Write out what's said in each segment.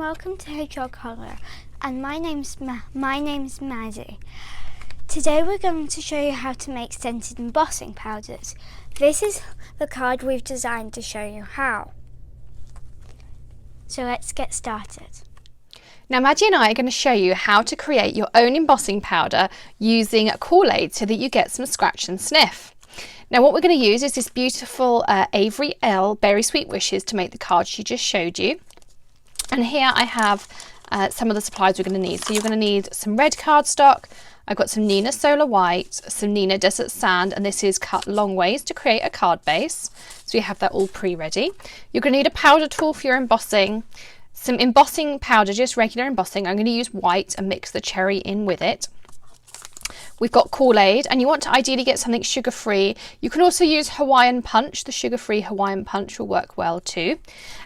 welcome to Hedgehog Hollow, and my name's Maddi. Today we're going to show you how to make scented embossing powders. This is the card we've designed to show you how. So let's get started. Now Maddi and I are going to show you how to create your own embossing powder using Kool-Aid so that you get some scratch and sniff. Now what we're going to use is this beautiful Avery L Berry Sweet Wishes to make the card she just showed you. And here I have some of the supplies we're going to need. So you're going to need some red cardstock. I've got some Neenah Solar White, some Neenah Desert Sand, and this is cut long ways to create a card base. So you have that all pre-ready. You're going to need a powder tool for your embossing, some embossing powder, just regular embossing. I'm going to use white and mix the cherry in with it. We've got Kool-Aid, and you want to ideally get something sugar-free. You can also use Hawaiian Punch. The sugar-free Hawaiian Punch will work well too.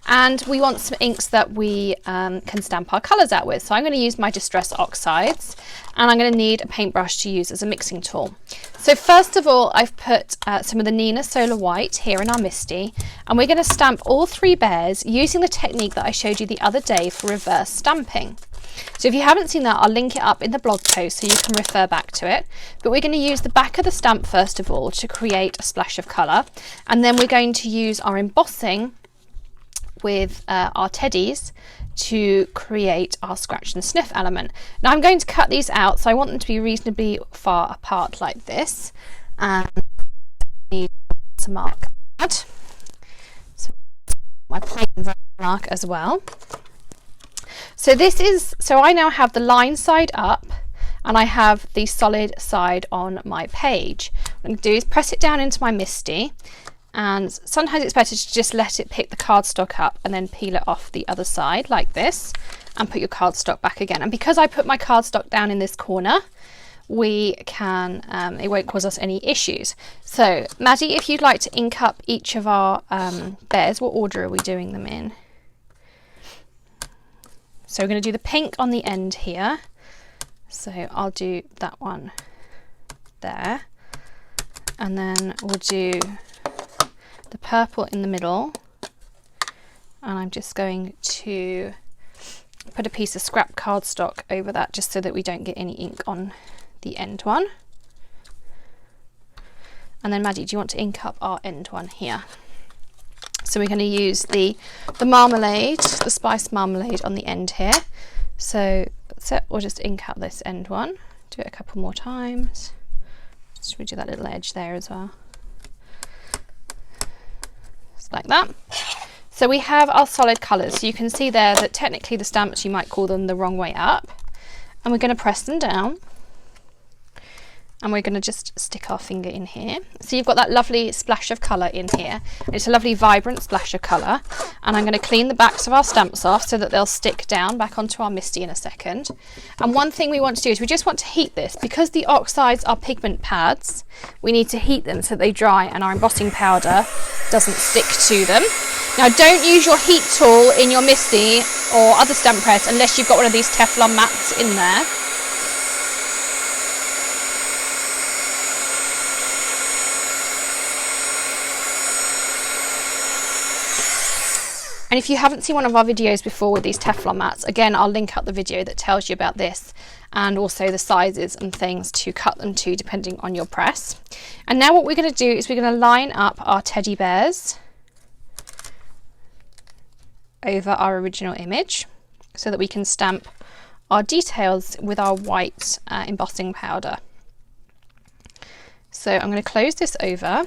And we want some inks that we can stamp our colours out with. So I'm going to use my Distress Oxides, and I'm going to need a paintbrush to use as a mixing tool. So first of all, I've put some of the Neenah Solar White here in our Misty, and we're going to stamp all three bears using the technique that I showed you the other day for reverse stamping. So if you haven't seen that, I'll link it up in the blog post so you can refer back to it. But we're going to use the back of the stamp first of all to create a splash of colour, and then we're going to use our embossing with our teddies to create our scratch and sniff element. Now I'm going to cut these out, so I want them to be reasonably far apart like this, and I need to mark that. So my plain mark as well. So I now have the line side up and I have the solid side on my page. What I'm going to do is press it down into my Misty, and sometimes it's better to just let it pick the cardstock up and then peel it off the other side like this and put your cardstock back again. And because I put my cardstock down in this corner, we can, it won't cause us any issues. So Maddi, if you'd like to ink up each of our bears, what order are we doing them in? So we're going to do the pink on the end here. So I'll do that one there. And then we'll do the purple in the middle. And I'm just going to put a piece of scrap cardstock over that just so that we don't get any ink on the end one. And then Maddi, do you want to ink up our end one here? So we're going to use the marmalade, the spice marmalade on the end here. So that's it, we'll just ink out this end one. Do it a couple more times. Just redo that little edge there as well. Just like that. So we have our solid colours. So you can see there that technically the stamps, you might call them the wrong way up. And we're going to press them down. And we're going to just stick our finger in here. So you've got that lovely splash of colour in here. It's a lovely vibrant splash of colour. And I'm going to clean the backs of our stamps off so that they'll stick down back onto our Misty in a second. And one thing we want to do is we just want to heat this. Because the oxides are pigment pads, we need to heat them so they dry and our embossing powder doesn't stick to them. Now don't use your heat tool in your Misty or other stamp press unless you've got one of these Teflon mats in there. And if you haven't seen one of our videos before with these Teflon mats, again, I'll link up the video that tells you about this and also the sizes and things to cut them to depending on your press. And now what we're going to do is we're going to line up our teddy bears over our original image so that we can stamp our details with our white embossing powder. So I'm going to close this over.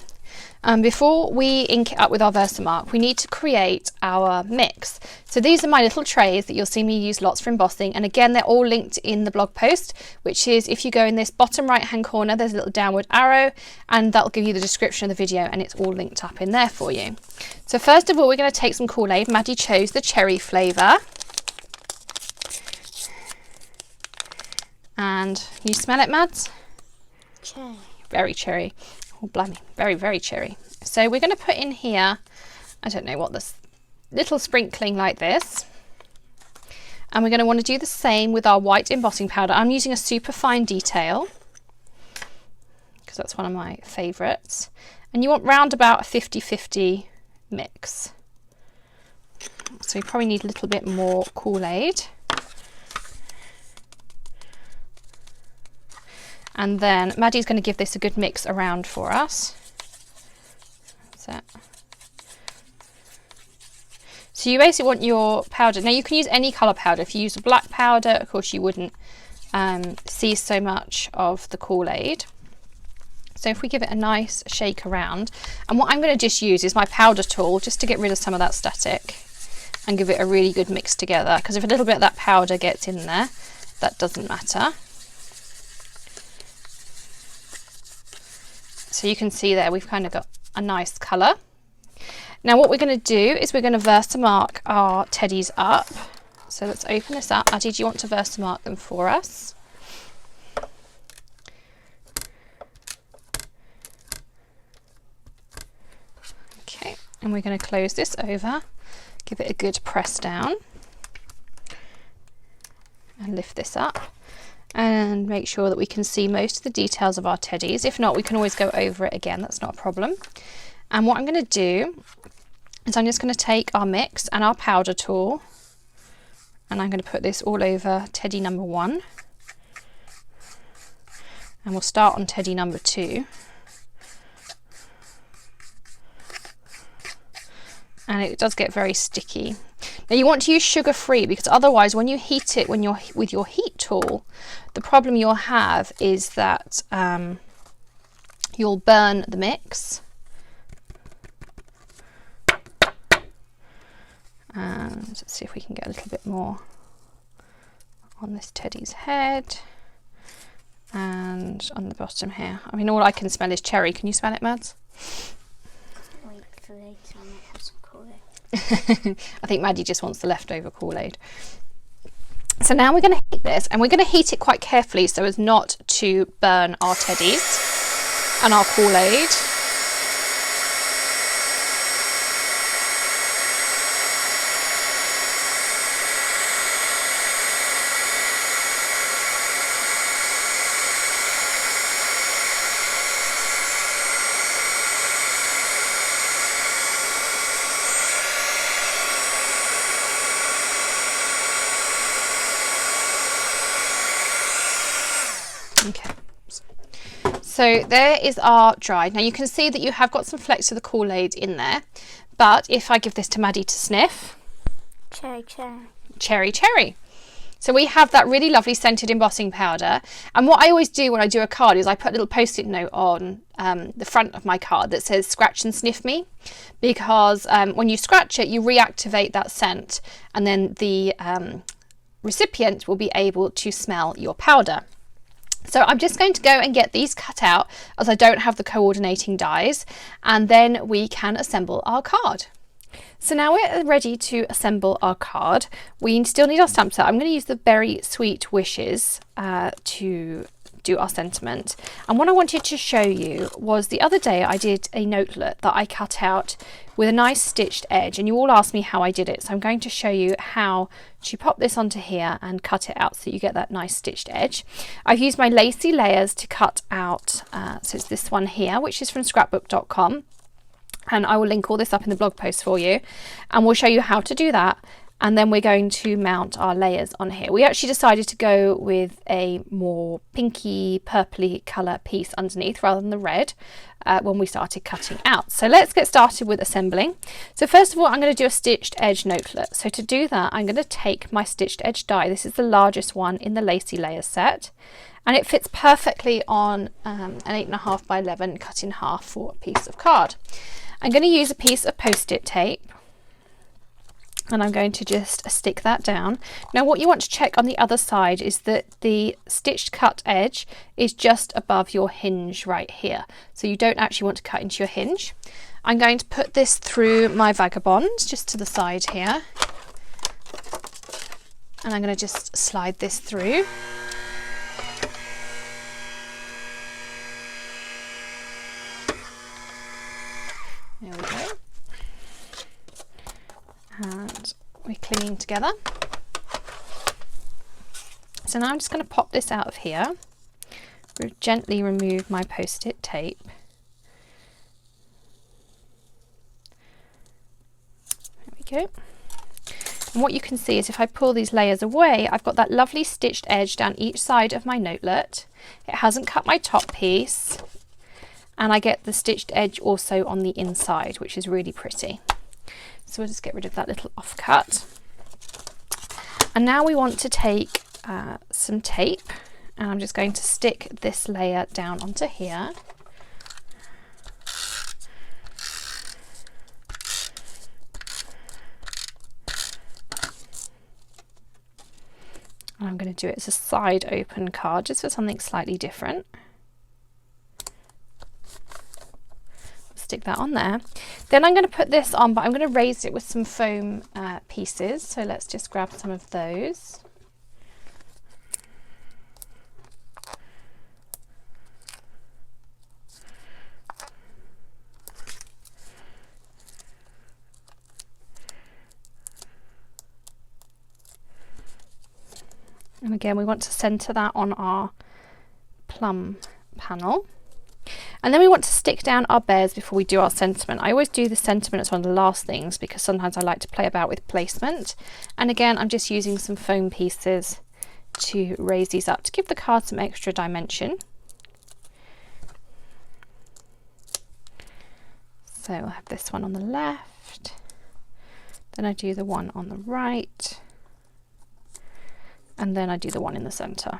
Before we ink it up with our Versamark, we need to create our mix. So these are my little trays that you'll see me use lots for embossing, and again they're all linked in the blog post, which is if you go in this bottom right hand corner there's a little downward arrow and that'll give you the description of the video, and it's all linked up in there for you. So first of all we're going to take some Kool-Aid. Maddi chose the cherry flavour, and can you smell it, Mads? Cherry. Very cherry. Oh, blimey, very, very cherry. So we're going to put in here, I don't know what, this little sprinkling like this. And we're going to want to do the same with our white embossing powder. I'm using a super fine detail because that's one of my favourites. And you want round about a 50-50 mix. So we probably need a little bit more Kool-Aid. And then Maddi's going to give this a good mix around for us. That's it. So you basically want your powder. Now you can use any colour powder. If you use a black powder, of course you wouldn't see so much of the Kool-Aid. So if we give it a nice shake around, and what I'm going to just use is my powder tool just to get rid of some of that static and give it a really good mix together, because if a little bit of that powder gets in there, that doesn't matter. So you can see there we've kind of got a nice colour. Now what we're going to do is we're going to Versamark our teddies up. So let's open this up. Maddi, do you want to Versamark them for us? Okay, and we're going to close this over, give it a good press down, and lift this up, and make sure that we can see most of the details of our teddies. If not, we can always go over it again, that's not a problem. And what I'm going to do is I'm just going to take our mix and our powder tool, and I'm going to put this all over teddy number 1, and we'll start on teddy number 2. And it does get very sticky. Now you want to use sugar-free, because otherwise when you heat it with your heat tool, the problem you'll have is that you'll burn the mix. And let's see if we can get a little bit more on this teddy's head and on the bottom here. I mean, all I can smell is cherry. Can you smell it, Mads? Wait for later, I might have some Kool-Aid. I think Maddi just wants the leftover Kool-Aid. So now we're going to heat this, and we're going to heat it quite carefully so as not to burn our teddies and our Kool-Aid. Okay, so there is our dried. Now you can see that you have got some flecks of the Kool-Aid in there, but if I give this to Maddi to sniff, Cherry, cherry. Cherry, cherry. So we have that really lovely scented embossing powder. And what I always do when I do a card is I put a little post-it note on the front of my card that says scratch and sniff me, because when you scratch it, you reactivate that scent, and then the recipient will be able to smell your powder. So I'm just going to go and get these cut out, as I don't have the coordinating dies, and then we can assemble our card. So now we're ready to assemble our card. We still need our stamp set. I'm going to use the Very Sweet Wishes to do our sentiment. And what I wanted to show you was the other day I did a notelet that I cut out with a nice stitched edge, and you all asked me how I did it. So I'm going to show you how to pop this onto here and cut it out so you get that nice stitched edge. I've used my lacy layers to cut out, so it's this one here, which is from scrapbook.com. And I will link all this up in the blog post for you, and we'll show you how to do that. And then we're going to mount our layers on here. We actually decided to go with a more pinky purpley colour piece underneath rather than the red when we started cutting out. So let's get started with assembling. So first of all, I'm going to do a stitched edge notelet. So to do that, I'm going to take my stitched edge die. This is the largest one in the lacy layers set, and it fits perfectly on an 8.5 by 11 cut in half for a piece of card. I'm going to use a piece of post-it tape, and I'm going to just stick that down. Now what you want to check on the other side is that the stitched cut edge is just above your hinge right here. So you don't actually want to cut into your hinge. I'm going to put this through my vagabond just to the side here. And I'm going to just slide this through. There we go. And we're clinging together. So now I'm just going to pop this out of here, gently remove my post-it tape. There we go. And what you can see is if I pull these layers away, I've got that lovely stitched edge down each side of my notelet. It hasn't cut my top piece. And I get the stitched edge also on the inside, which is really pretty. So we'll just get rid of that little offcut. And now we want to take some tape, and I'm just going to stick this layer down onto here. And I'm going to do it as a side open card, just for something slightly different. Stick that on there. Then I'm going to put this on, but I'm going to raise it with some foam pieces. So let's just grab some of those. And again, we want to center that on our plum panel. And then we want to stick down our bears before we do our sentiment. I always do the sentiment as one of the last things because sometimes I like to play about with placement. And again, I'm just using some foam pieces to raise these up to give the card some extra dimension. So I'll have this one on the left, then I do the one on the right, and then I do the one in the center.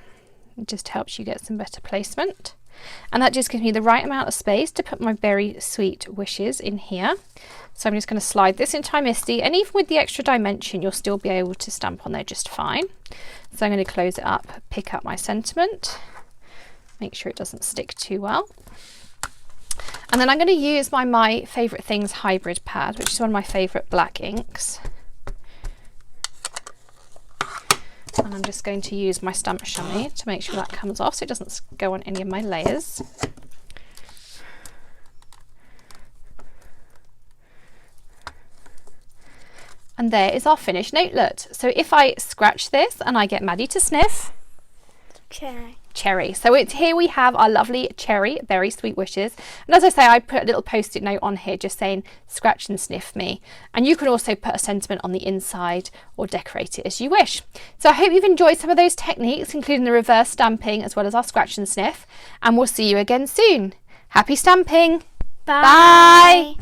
It just helps you get some better placement. And that just gives me the right amount of space to put my very sweet wishes in here. So I'm just going to slide this into my MISTI, and even with the extra dimension you'll still be able to stamp on there just fine. So I'm going to close it up, pick up my sentiment, make sure it doesn't stick too well. And then I'm going to use my Favourite Things hybrid pad, which is one of my favourite black inks. And I'm just going to use my stamp chamois to make sure that comes off so it doesn't go on any of my layers. And there is our finished notelet. So if I scratch this and I get Maddi to sniff. Cherry. So here we have our lovely cherry, very sweet wishes. And as I say, I put a little post-it note on here just saying scratch and sniff me. And you can also put a sentiment on the inside or decorate it as you wish. So I hope you've enjoyed some of those techniques, including the reverse stamping as well as our scratch and sniff. And we'll see you again soon. Happy stamping. Bye.